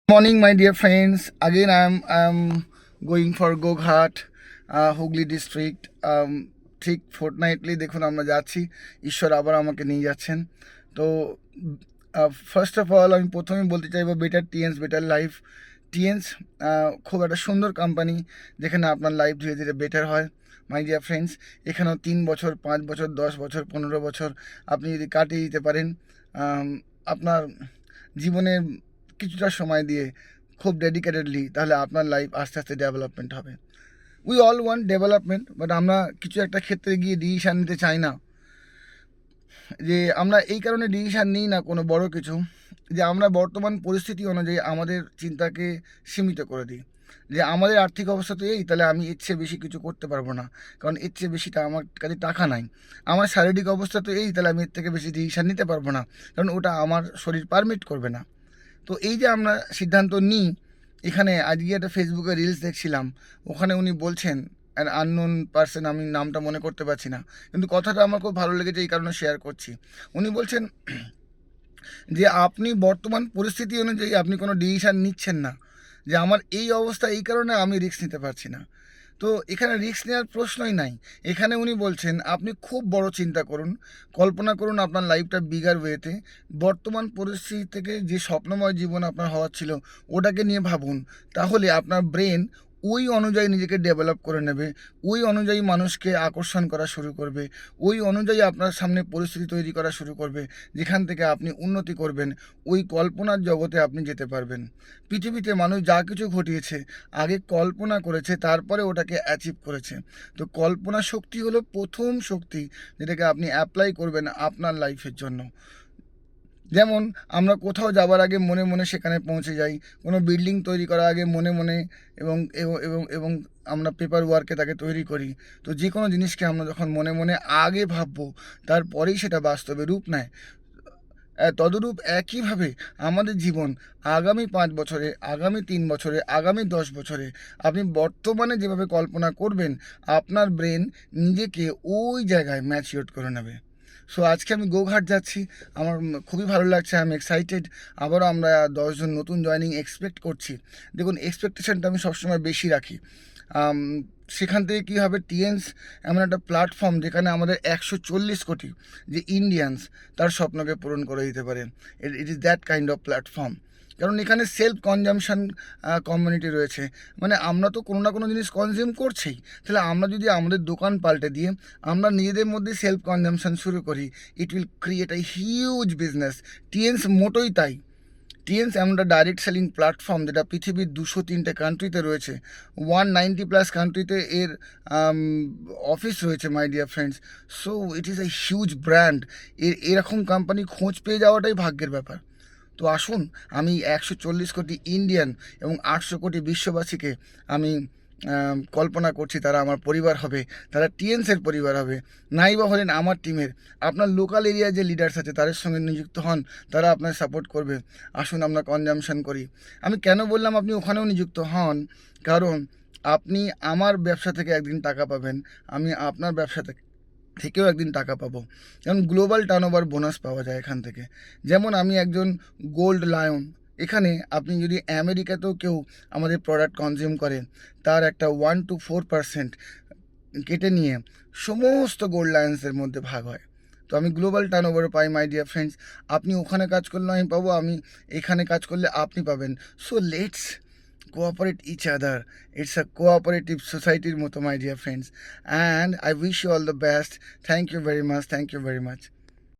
Morning, my dear friends. Again, I'm going for Goghat, Hooghly district. ঠিক ফোর্টনাইটলি দেখুন আমরা যাচ্ছি, ঈশ্বর আবার আমাকে নিয়ে যাচ্ছেন। তো ফার্স্ট অফ অল আমি প্রথমেই বলতে চাইবো বেটার টিএন্স বেটার লাইফ। টিএন্স খুব একটা সুন্দর কোম্পানি, যেখানে আপনার লাইফ ধীরে ধীরে বেটার হয়। মাই ডিয়ার ফ্রেন্ডস, এখানেও 3 বছর, 5 বছর, 10 বছর, 15 বছর আপনি যদি কাটিয়ে দিতে পারেন, আপনার জীবনের কিছুটা সময় দিয়ে খুব ডেডিকেটেডলি, তাহলে আপনার লাইফ আস্তে আস্তে ডেভেলপমেন্ট হবে। We all want development, but আমরা কিছু একটা ক্ষেত্রে গিয়ে ডিসিশান নিতে চাই না। যে আমরা এই কারণে ডিসিশান নিই না কোনো বড় কিছু, যে আমরা বর্তমান পরিস্থিতি অনুযায়ী আমাদের চিন্তাকে সীমিত করে দিই। যে আমাদের আর্থিক অবস্থা তো এই, তাহলে আমি এর চেয়ে বেশি কিছু করতে পারবো না, কারণ এর চেয়ে বেশিটা আমার কাছে টাকা নাই। আমার শারীরিক অবস্থা তো এই, তাহলে আমি এর থেকে বেশি ডিসিশান নিতে পারবো না, কারণ ওটা আমার শরীর পারমিট করবে না। তো এই যে আমরা সিদ্ধান্ত নিই, এখানে আজকে একটা ফেসবুকে রিলস দেখছিলাম, ওখানে উনি বলছেন, অ্যান আননোন পার্সন, আমি নামটা মনে করতে পারছি না, কিন্তু কথাটা আমার খুব ভালো লেগেছে, এই কারণে শেয়ার করছি। উনি বলছেন যে আপনি বর্তমান পরিস্থিতি অনুযায়ী আপনি কোনো ডিসিশান নিচ্ছেন না, যে আমার এই অবস্থা এই কারণে আমি রিস্ক নিতে পারছি না। তো এখানে রিস্ক নেওয়ার প্রশ্নই নাই। এখানে উনি বলছেন আপনি খুব বড় চিন্তা করুন, কল্পনা করুন আপনার লাইফটা বিগার ওয়েতে। বর্তমান পরিস্থিতি থেকে যে স্বপ্নময় জীবন আপনার হওয়ার ছিল, ওটাকে নিয়ে ভাবুন। তাহলে আপনার ব্রেন ওই অনুযায়ী নিজেকে ডেভেলপ করে নেবে, ওই অনুযায়ী মানুষকে আকর্ষণ করা শুরু করবে, ওই অনুযায়ী আপনার সামনে পরিস্থিতি তৈরি করা শুরু করবে, যেখান থেকে আপনি উন্নতি করবেন। ওই কল্পনার জগতে আপনি যেতে পারবেন। পৃথিবীতে মানুষ যা কিছু ঘটিয়েছে, আগে কল্পনা করেছে, তারপরে ওটাকে অ্যাচিভ করেছে। তো কল্পনা শক্তি হলো প্রথম শক্তি, যেটাকে আপনি অ্যাপ্লাই করবেন আপনার লাইফের জন্য। যেমন আমরা কোথাও যাবার আগে মনে মনে সেখানে পৌঁছে যাই, কোনো বিল্ডিং তৈরি করার আগে মনে মনে এবং এবং এবং এবং আমরা পেপার ওয়ার্কে তাকে তৈরি করি। তো যে কোনো জিনিসকে আমরা যখন মনে মনে আগে ভাববো, তারপরেই সেটা বাস্তবে রূপ নেয়। তদরূপ একইভাবে আমাদের জীবন আগামী 5 বছরে, আগামী 3 বছরে, আগামী 10 বছরে আপনি বর্তমানে যেভাবে কল্পনা করবেন, আপনার ব্রেন নিজেকে ওই জায়গায় ম্যাচিওর করে নেবে। সো আজকে আমি গোঘাট যাচ্ছি, আমার খুবই ভালো লাগছে, আই এম এক্সাইটেড। আবারও আমরা 10 জন নতুন জয়েনিং এক্সপেক্ট করছি। দেখুন, এক্সপেকটেশনটা আমি সবসময় বেশি রাখি। আম, সেখান থেকে কী হবে, টিএনস এমন একটা প্ল্যাটফর্ম যেখানে আমাদের 140 কোটি যে ইন্ডিয়ানস, তার স্বপ্নকে পূরণ করে দিতে পারে। It is that kind of platform. কারণ এখানে সেলফ কনজামশন কমিউনিটি রয়েছে, মানে আমরা তো কোনো না কোনো জিনিস কনজিউম করছি। তাহলে আমরা যদি আমাদের দোকান পাল্টে দিয়ে আমরা নিজেদের মধ্যে সেলফ কনজামশন শুরু করি, it will create a huge business. টিএনস মোটোই তাই। টিএনস এমন একটা ডাইরেক্ট সেলিং প্ল্যাটফর্ম, যেটা পৃথিবীর 203টে কান্ট্রিতে রয়েছে, 190+ কান্ট্রিতে এর অফিস রয়েছে, my dear friends. So it is a huge brand. এরকম কোম্পানি খোঁজ পেয়ে যাওয়াটাই ভাগ্যের ব্যাপার। তো আসুন, আমি 140 কোটি ইন্ডিয়ান এবং 800 কোটি বিশ্ববাসীকে আমি কল্পনা করছি তারা আমার পরিবার হবে, তারা টিএনসের পরিবার হবে। নাই বা হলেন আমার টিমের, আপনার লোকাল এরিয়ায় যে লিডার্স আছে তাদের সঙ্গে নিযুক্ত হন, তারা আপনার সাপোর্ট করবে। আসুন আমরা কনজামশন করি। আমি কেন বললাম আপনি ওখানেও নিযুক্ত হন, কারণ আপনি আমার ব্যবসা থেকে একদিন টাকা পাবেন, আমি আপনার ব্যবসা থেকেও একদিন টাকা পাবো। যেমন গ্লোবাল টার্নওভার বোনাস পাওয়া যায় এখান থেকে। যেমন আমি একজন গোল্ড লায়ন, এখানে আপনি যদি আমেরিকাতেও কেউ আমাদের প্রোডাক্ট কনজিউম করে, তার একটা 1 to 4% কেটে নিয়ে সমস্ত গোল্ড লায়ন্সের মধ্যে ভাগ হয়। তো আমি global turnover pi, my dear friends. আপনি ওখানে কাজ করলে আমি পাবো, আমি এখানে কাজ করলে আপনি পাবেন। So let's cooperate each other. It's a cooperative society motto, my dear friends, and I wish you all the best. Thank you very much. Thank you very much.